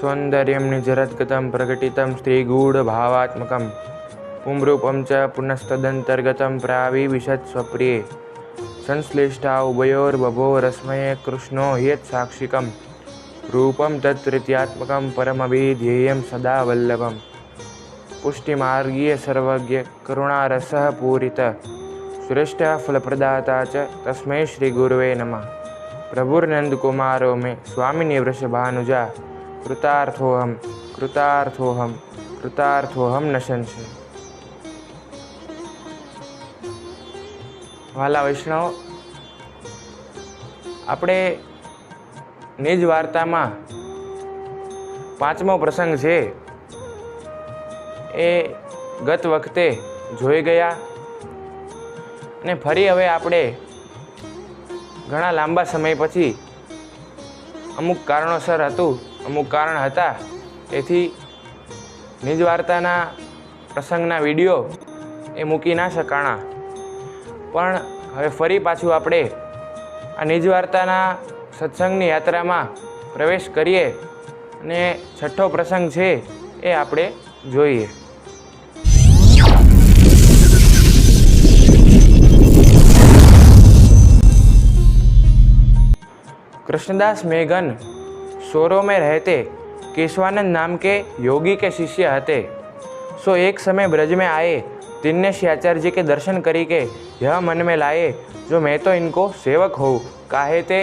सौंदर्यं निजरद्गतं प्रकटितं स्त्रीगूढभावात्मकं पुंरूपं च पुनस्तदन्तर्गतं प्राविविशत् स्वप्रिये संश्लिष्टा उभयोर्बभो रश्मये कृष्णो ह्यत्साक्षिकं रूपं तत्तृतीयात्मकं परमभिध्येयं सदा वल्लभं पुष्टिमार्गीय सर्वज्ञ करुणारसः पूरित श्रेष्ठः फलप्रदाता च तस्मै श्रीगुरवे नमः। प्रभुर्नंदकुमारो मे स्वामिनी वृषभानुजा कृतार्थोहम कृतार्थोहम कृतार्थोहम न संशय। વાલા વૈષ્ણવ, આપણે નિજ વાર્તામાં પાંચમો પ્રસંગ છે એ ગત વખતે જોઈ ગયા અને ફરી હવે આપણે ઘણા લાંબા સમય પછી અમુક કારણોસર અમુક કારણ હતા તેથી નિજ વાર્તાના પ્રસંગના વિડીયો એ મૂકી ના શકાણા, પણ હવે ફરી પાછું આપણે આ નિજ વાર્તાના સત્સંગની યાત્રામાં પ્રવેશ કરીએ અને છઠ્ઠો પ્રસંગ છે એ આપણે જોઈએ। कृष्णदास मेघन सोरों में रहते केशवानंद नाम के योगी के शिष्य हते। सो एक समय ब्रज में आए, दिनेश आचार्य जी के दर्शन करी के यह मन में लाए जो मैं तो इनको सेवक हूँ, काहे ते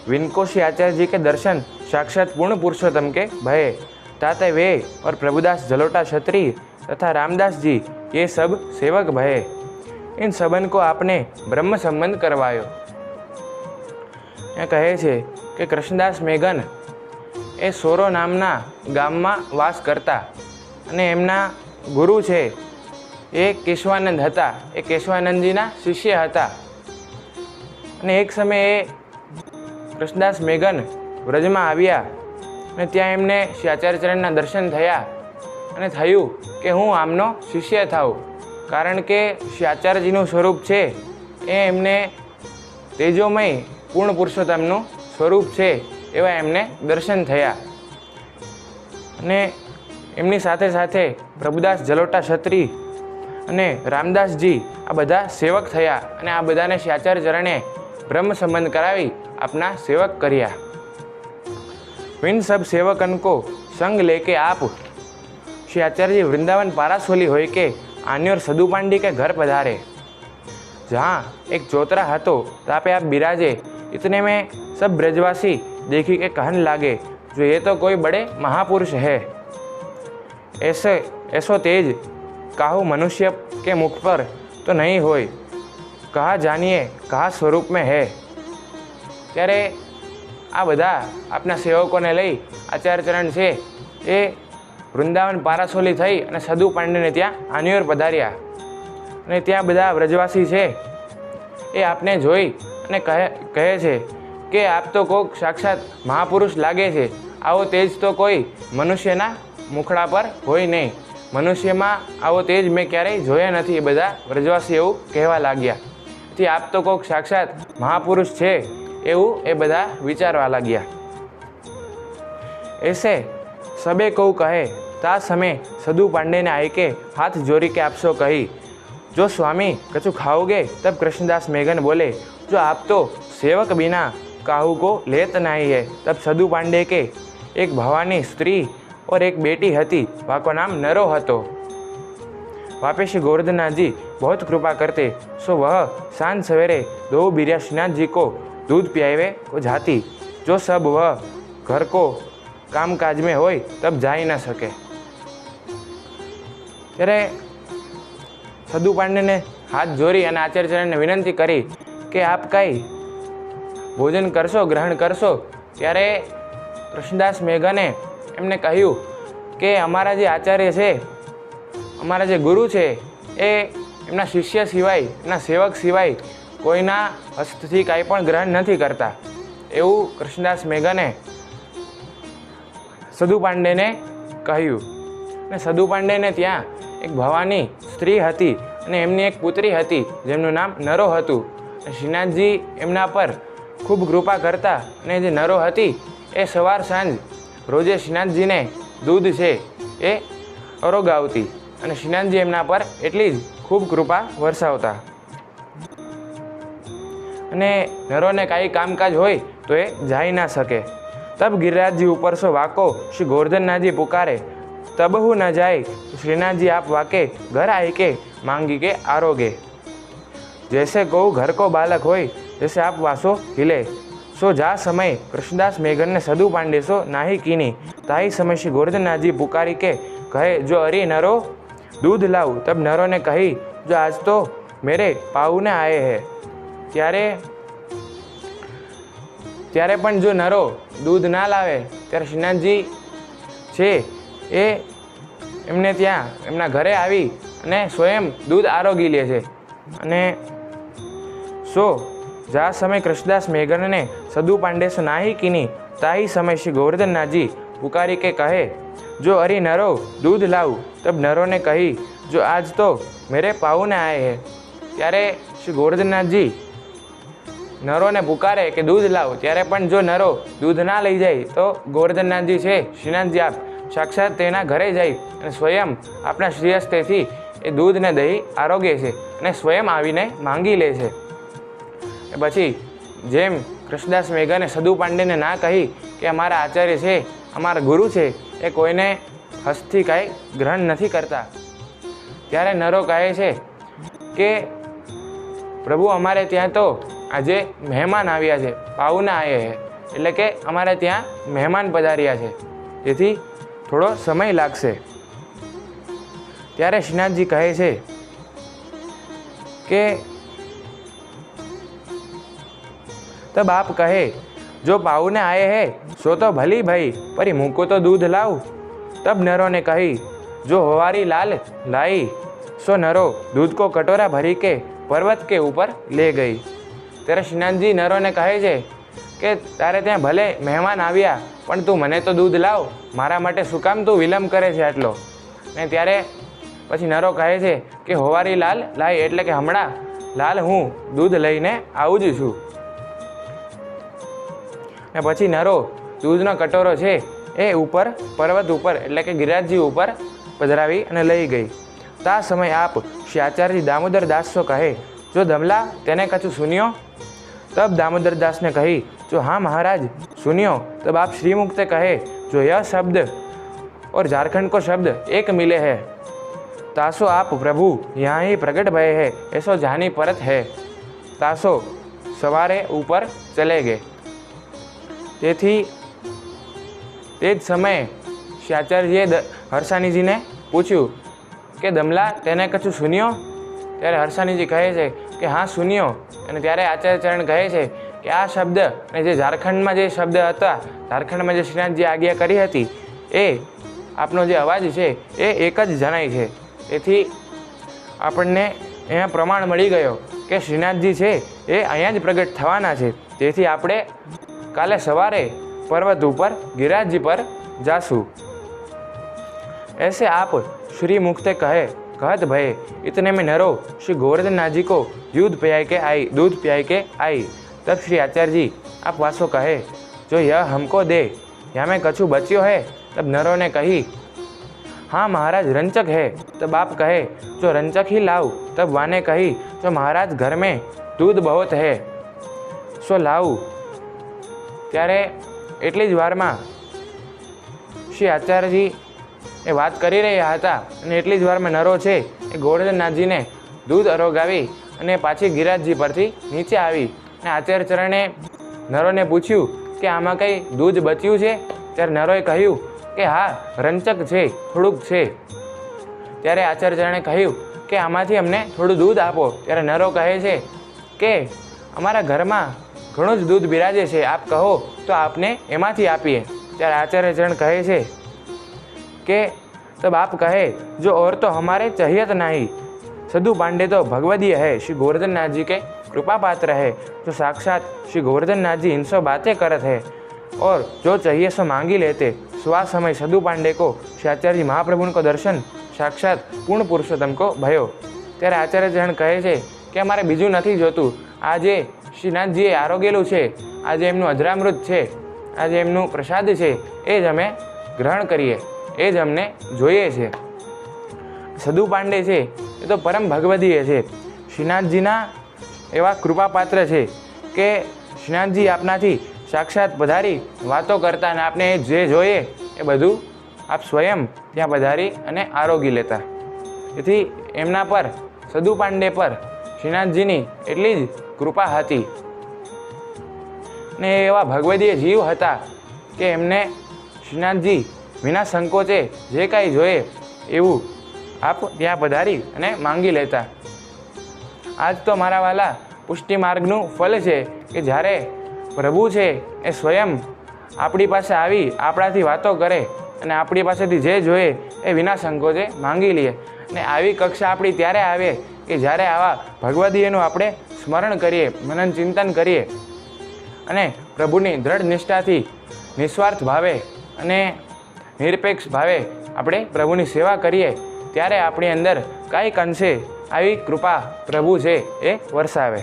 विनकोशी आचार्य जी के दर्शन साक्षात पूर्ण पुरुषोत्तम के भय ताते वे और प्रभुदास जलोटा क्षत्रिय तथा रामदास जी ये सब सेवक भय। इन सबन को आपने ब्रह्म संबंध करवायो। એ કહે છે કે કૃષ્ણદાસ મેઘન એ સોરો નામના ગામમાં વાસ કરતા અને એમના ગુરુ છે એ કેશવાનંદ હતા, એ કેશવાનંદજીના શિષ્ય હતા। અને એક સમયે કૃષ્ણદાસ મેઘન વ્રજમાં આવ્યા અને ત્યાં એમને શ્રી આચાર્યચરણના દર્શન થયા અને થયું કે હું આમનો શિષ્ય થાઉં, કારણ કે શ્રી આચાર્યજીનું સ્વરૂપ છે એ એમને તેજોમય પૂર્ણ પુરુષોત્તમનું સ્વરૂપ છે એવા એમને દર્શન થયા। અને એમની સાથે સાથે પ્રભુદાસ જલોટા ક્ષત્રિય અને રામદાસજી આ બધા સેવક થયા અને આ બધાને શ્રી આચાર્ય ચરણે બ્રહ્મ સંબંધ કરાવી આપના સેવક કર્યા। વિન સબ સેવકન કો સંગ લેકે આપ श्री आचार्य जी वृंदावन पारासोली होय के आन्योर सदु पांडी के घर पधारे। जहाँ एक चौतरा हतो तापे आप बिराजे। इतने में सब ब्रजवासी देखी के कहने लागे जो ये तो कोई बड़े महापुरुष है, ऐसो तेज काहू मनुष्य के मुख पर तो नहीं होय, कहा जानिए कहा स्वरूप में है। त्यारे आ बधा अपना सेवकों ने लई आचार्य चरण से ए वृंदावन पारासोली थई अने सदु पांडे ने त्या आनियोर पधार्या अने त्या बधा ब्रजवासी छे ए आपने जोई अने कहे छे के आप तो कोक साक्षात महापुरुष लागे छे, आवो तेज तो कोई मनुष्यना मुखड़ा पर होय नहीं, मनुष्यमां आवो तेज मैं क्यारेय जोया नथी। ए बधा ब्रजवासी एवुं कहेवा लाग्या। एथी आप तो कोक साक्षात महापुरुष छे एवुं ए बधा विचारवा लाग्या। ऐसे सबे को कहे ता समय सदु पांडे ने आई के हाथ जोड़ी के आपसो कही, जो स्वामी कछु खाओगे? तब कृष्णदास मेघन बोले, जो आप तो सेवक बिना काहू को लेत नहीं है। तब सदु पांडे के एक भवानी स्त्री और एक बेटी हती, वाको नाम नरो हतो। वापे श्री गोवर्धननाथ जी बहुत कृपा करते, सो वह सांझ सवेरे दो बिरिया श्रीनाथ जी को दूध पियावे को जाती, जो सब वह घर को काम काज में होय तब जाई न सके। त्यारे सदु पांडे ने हाथ जोड़ी और आचार्य चरण ने विनंती करी कि आप कई भोजन करशो, ग्रहण करशो। त्यारे कृष्णदास मेघने एमने कह्यु कि अमारा जे आचार्य छे, अमारा जे गुरु छे ए एमना शिष्य सिवाय, एमना सेवक सिवाय कोईना हस्तथी कांई पण ग्रहण नथी करता। एवुं कृष्णदास मेघने सदु पांडे ने कह्यु। ने सदु पांडे ने त्या एक भवानी स्त्री हती अने एमनी एक पुत्री हती जेमनुं नाम नरो हतुं। श्रीनाथजी एमना पर खूब कृपा करता अने जे नरो हती ए सवार सांज રોજે શ્રીનાથજીને દૂધ છે એ અરોગાવતી અને શ્રીનાથજી એમના પર એટલી જ ખૂબ કૃપા વરસાવતા અને નરોને કાંઈ કામકાજ હોય તો એ જાય ના શકે। तब गिरिराज जी ऊपर सो वाको श्री गोवर्धननाथ जी पुकारे, तब हूँ न जाए तो श्रीनाथ जी आप वाके घर आए के मांगी के आरोगे। जैसे गौ घर को बालक होय जैसे आप वासो हिले। सो जा समय कृष्णदास मेघन ने सदु पांडे सो नाही कीनी। ताही समय श्री गोवर्धननाथ जी पुकारी के कहे, जो अरे नरो दूध लाऊ। तब नरो ने कही, जो आज तो मेरे पाऊने आए हैं। ત્યારે પણ જો નરો દૂધ ના લાવે ત્યારે શ્રીનાથજી છે એ એમને ત્યાં એમના ઘરે આવી અને સ્વયં દૂધ આરોગી લે છે। અને સો જા સમય કૃષ્ણદાસ મેઘનને સદુ પાંડેસો નાહી કીની। તાહી સમય શ્રી ગોवर्धननाथ पुकारी के कहे, जो अरे नरो दूध लाऊ। तब नरो ने कही, जो आज तो मेरे पाऊने आए हैं। ત્યારે શ્રી ગોवर्धननाथ નરોને પુકારે કે દૂધ લાવો, ત્યારે પણ જો નરો દૂધ ના લઈ જાય તો ગોवर्धननाथ છે શ્રીનાથજી આપ સાક્ષાત તેના ઘરે જઈ અને સ્વયં આપણા શ્રીહસ્તેથી એ દૂધને દહીં આરોગે છે અને સ્વયં આવીને માંગી લે છે। પછી જેમ કૃષ્ણદાસ મેઘને સદુ પાંડેને ના કહી કે અમારા આચાર્ય છે, અમારા ગુરુ છે, એ કોઈને હસ્તથી કાંઈ ગ્રહણ નથી કરતા, ત્યારે નરો કહે છે કે પ્રભુ અમારે ત્યાં તો આજે મહેમાન આવ્યા છે, પાઉના આવ્યા છે, એટલે કે અમારે ત્યાં મહેમાન પધાર્યા છે, તેથી થોડો સમય લાગશે। ત્યારે શ્રીનાથજી કહે છે કે तब आप कहे, जो पाऊने आए हैं सो तो भली भाई, परी मुको तो दूध लाऊ। तब नरो ने कही, जो होवारी लाल लाई। सो नरो दूध को कटोरा भरी के पर्वत के ऊपर ले गई। ત્યારે શ્રીનાથજી નરોને કહે છે કે તારે ત્યાં ભલે મહેમાન આવ્યા પણ તું મને તો દૂધ લાવ, મારા માટે શું કામ તું વિલંબ કરે છે આટલો। ને ત્યારે પછી નરો કહે છે કે હોવારી લાલ લાય, એટલે કે હમણાં લાલ હું દૂધ લઈને આવું જ છું। ને પછી નરો દૂધનો કટોરો છે એ ઉપર પર્વત ઉપર એટલે કે ગિરિરાજજી ઉપર પધરાવી અને લઈ ગઈ। તા સમય આપ શ્રી આચાર્ય दामोदर दास सो कहे, जो दमला तेने कछु सुनियो। तब दामोदर दास ने कही, जो हाँ महाराज सुनियो। तब आप श्रीमुख से कहे, जो यह शब्द और झारखंड को शब्द एक मिले है, तासो आप प्रभु यहाँ ही प्रकट भय है, ऐसो जानी परत है। तासो सवारे ऊपर चले गए। તેથી તે જ સમયે શ્રી આચાર્યજીએ હરસાનીજીને પૂછ્યું કે દમલા તેને કશું સુન્યો। ત્યારે હરસાનીજી કહે છે કે હા સુન્યો। અને ત્યારે આચાર્યચરણ કહે છે કે આ શબ્દ અને જે ઝારખંડમાં જે શબ્દ હતા, ઝારખંડમાં જે શ્રીનાથજી આજ્ઞા કરી હતી, એ આપનો જે અવાજ છે એ એક જ જણાય છે। તેથી આપણને અહીંયા પ્રમાણ મળી ગયો કે શ્રીનાથજી છે એ અહીંયા જ પ્રગટ થવાના છે। તેથી આપણે काले सवारे पर्वत ऊपर गिरिराज जी पर जासू। ऐसे आप श्री मुक्ते कहे, कहत भय इतने में नरो श्री गोवर्धननाथ जी को दूध पियाई के आई। तब श्री आचार्य जी आप वासो कहे, जो यह हमको दे, यहाँ में कछु बच्यो है। तब नरो ने कही, हाँ महाराज रंचक है। तब आप कहे, जो रंचक ही लाऊ। तब वाने कही, जो महाराज घर में दूध बहुत है सो लाऊ। ત્યારે એટલી જ વારમાં શ્રી આચાર્યજી એ વાત કરી રહ્યા હતા અને એટલી જ વારમાં નરો છે એ ગોवर्धननाथજીને દૂધ અરોગાવી અને પાછી ગિરિરાજજી પરથી નીચે આવી અને આચાર્યચરણે નરોને પૂછ્યું કે આમાં કંઈ દૂધ બચ્યું છે। ત્યારે નરોએ કહ્યું કે હા રંચક છે, થોડુંક છે। ત્યારે આચાર્યચરણે કહ્યું કે આમાંથી અમને થોડું દૂધ આપો। ત્યારે નરો કહે છે કે અમારા ઘરમાં ઘણું જ દૂધ બિરાજે છે, આપ કહો તો આપને એમાંથી આપીએ। ત્યારે આચાર્યચરણ કહે છે કે तब आप कहे, जो और तो हमारे चाहिए तो नहीं। सदु पांडे तो भगवदीय है, श्री गोवर्धननाथ जी के कृपा पात्र है, जो साक्षात श्री गोवर्धननाथ जी इनसे बातें करत है और जो चाहिए सो मांगी लेते। स्वा समय सदु पांडे को श्री आचार्य महाप्रभु को दर्शन साक्षात पूर्ण पुरुषोत्तम को भयो। ત્યારે આચાર્યચરણ કહે છે કે અમારે બીજું નથી જોતું, આજે શ્રીનાથજીએ આરોગેલું છે, આજે એમનું અજરામૃત છે આ જે એમનું પ્રસાદ છે એ જ અમે ગ્રહણ કરીએ, એ જ અમને જોઈએ છે. સદુ પાંડે છે એ તો પરમ ભગવદીય છે, શ્રીનાથજીના એવા કૃપાપાત્ર છે કે શ્રીનાથજી આપનાથી સાક્ષાત પધારી વાતો કરતા અને આપને જે જોઈએ એ બધું આપ સ્વયં ત્યાં પધારી અને આરોગી લેતા. તેથી એમના પર, સદુ પાંડે પર શ્રીનાથજીની એટલી જ કૃપા હતી ને એવા ભગવદીય જીવ હતા કે એમને શ્રીનાથજી વિના સંકોચે જે કાંઈ જોઈએ એવું આપ ત્યાં પધારી અને માંગી લેતા. આજ તો મારા વાલા પુષ્ટિ માર્ગનું ફલ છે કે જ્યારે પ્રભુ છે એ સ્વયં આપણી પાસે આવી આપણાથી વાતો કરે અને આપણી પાસેથી જે જોઈએ એ વિના સંકોચે માંગી લઈએ. ને આવી કક્ષા આપણી ત્યારે આવે કે જ્યારે આવા ભગવદીયનું આપણે સ્મરણ કરીએ, મનન ચિંતન કરીએ અને પ્રભુની દ્રઢ નિષ્ઠાથી નિસ્વાર્થ ભાવે અને નિરપેક્ષ ભાવે આપણે પ્રભુની સેવા કરીએ, ત્યારે આપણી અંદર કાંઈક અંશે આવી કૃપા પ્રભુ છે એ વરસાવે.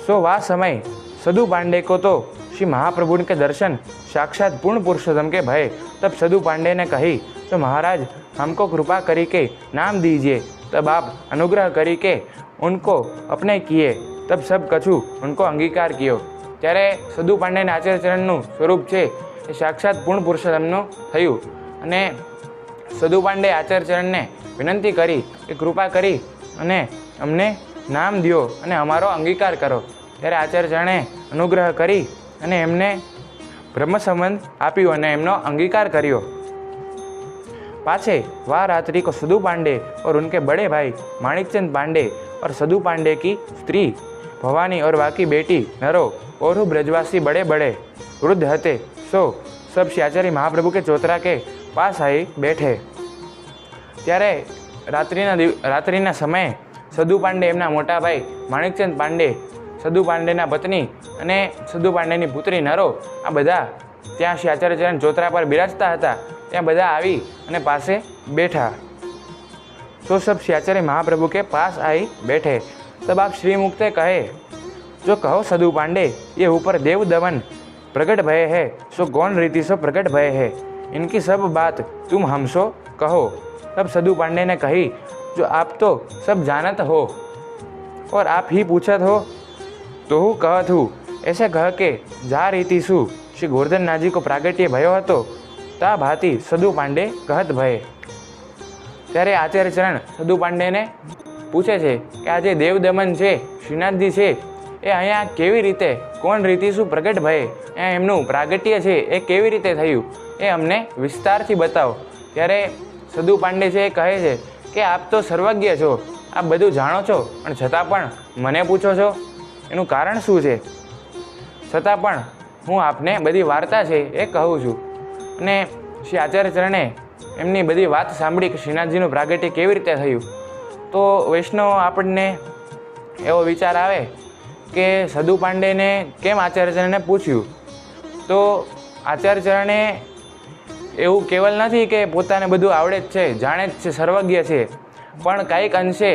સો વા સમય सदु पांडे को तो श्री महाप्रभु के दर्शन साक्षात पूर्ण पुरुषोत्तम के भय. तब सदु पांडे ने कही तो महाराज हमको कृपा करी के नाम दीजिए. तब आप अनुग्रह करी के उनको अपने किए. तब सब कछु उनको अंगीकार कियो. त्यारे सदु पांडे ने आचार्यचरणનું સ્વરૂપ છે એ સાક્ષાત પૂર્ણ પુરુષોત્તમનું થયું અને સદુ પાંડે આચાર્યચરણને વિનંતી કરી કે કૃપા કરી અને અમને નામ દ્યો અને અમારો અંગીકાર કરો. ત્યારે આચાર્યચરણે અનુગ્રહ કરી અને એમને બ્રહ્મ સંબંધ આપ્યો અને એમનો અંગીકાર કર્યો. पाछे वह रात्रि को सदु पांडे और उनके बड़े भाई माणिकचंद पांडे और सदु पांडे की स्त्री भवानी और वाकी बेटी नरो और ब्रजवासी बड़े बड़े वृद्ध हते सो सब श्री महाप्रभु के चौतरा के पास आई बैठे. त्यारे रात्रिना समय सदु पांडे एमना मोटा भाई माणिकचंद पांडे, सदु पांडेना पत्नी अने सदु पांडेनी पुत्री नरो आ बधा त्यां श्री आचार्यचरण चौतरा पर बिराजता हता. ત્યાં બધા આવી અને પાસે बैठा. सो सब श्री आचार्य महाप्रभु के पास आई बैठे. तब आप श्रीमुक्ते कहे जो कहो सदु पांडे ये ऊपर देव दमन प्रकट भय है सो कौन रीति सो प्रकट भय है, इनकी सब बात तुम हमसो कहो. तब सदु पांडे ने कही जो आप तो सब जानत हो और आप ही पूछत हो तो हूँ कहत हूँ. ऐसे कह के जा रीति शू श्री गोवर्धननाथ जी को प्रागट्य भयो हतो ता भाती सदु पांडे कहत भय. त्यारे आचार्यचरण सदु पांडे ने पूछे छे कि आ जे देवदमन छे श्रीनाथजी छे ए अहींया केवी रीते कोण रीति शुं प्रगट भय एमनुं प्रागट्य छे ए केवी रीते थयुं ए अमने विस्तारथी बतावो. त्यारे सदु पांडे छे कहे छे कि आप तो सर्वज्ञ छो, आप बधुं जाणो छो पण छतां पण मने पूछो छो, एनुं कारण शुं छे? छतां पण हूँ आपने बधी वार्ता छे ए कहूँ छुं. અને શ્રી આચાર્યચરણે એમની બધી વાત સાંભળી કે શ્રીનાથજીનું પ્રાગટ્ય કેવી રીતે થયું. તો વૈષ્ણવ આપણને એવો વિચાર આવે કે સદુ પાંડેને કેમ આચાર્યચરણે પૂછ્યું. તો આચાર્યચરણે એવું કેવલ નથી કે પોતાને બધું આવડે જ છે, જાણે જ છે, સર્વજ્ઞ છે, પણ કાંઈક અંશે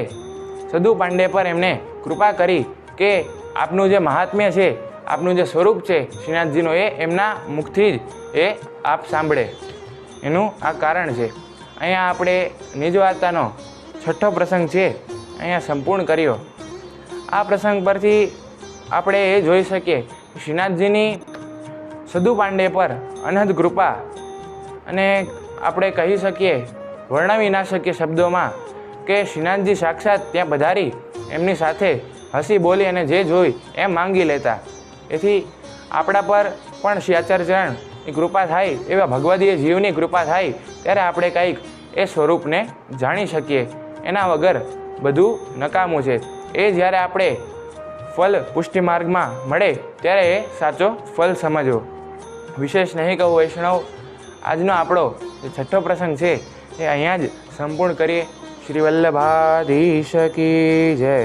સદુ પાંડે પર એમને કૃપા કરી કે આપનું જે મહાત્મ્ય છે, આપનું જે સ્વરૂપ છે શ્રીનાથજીનું એ એમના મુખથી જ એ આપ સાંભળે, એનું આ કારણ છે. અહીંયા આપણે નિજ વાર્તાનો છઠ્ઠો પ્રસંગ છે અહીંયા સંપૂર્ણ કર્યો. આ પ્રસંગ પરથી આપણે એ જોઈ શકીએ કે શ્રીનાથજીની સદુ પાંડે પર અનહદ કૃપા, અને આપણે કહી શકીએ, વર્ણવી ના શકીએ શબ્દોમાં કે શ્રીનાથજી સાક્ષાત ત્યાં પધારી એમની સાથે હસી બોલી અને જે જોઈ એમ માંગી લેતા. એથી આપણા પર પણ શ્રી આચાર્યચરણ કૃપા થાય, એવા ભગવદીય જીવની કૃપા થાય ત્યારે આપણે કંઈક એ સ્વરૂપને જાણી શકીએ. એના વગર બધું નકામું છે. એ જ્યારે આપણે ફલ પુષ્ટિ માર્ગમાં મળે ત્યારે એ સાચો ફલ સમજવો. વિશેષ નહીં કહું વૈષ્ણવ, આજનો આપણો જે છઠ્ઠો પ્રસંગ છે એ અહીંયા જ સંપૂર્ણ કરીએ. શ્રી વલ્લભાધીશ કી જય.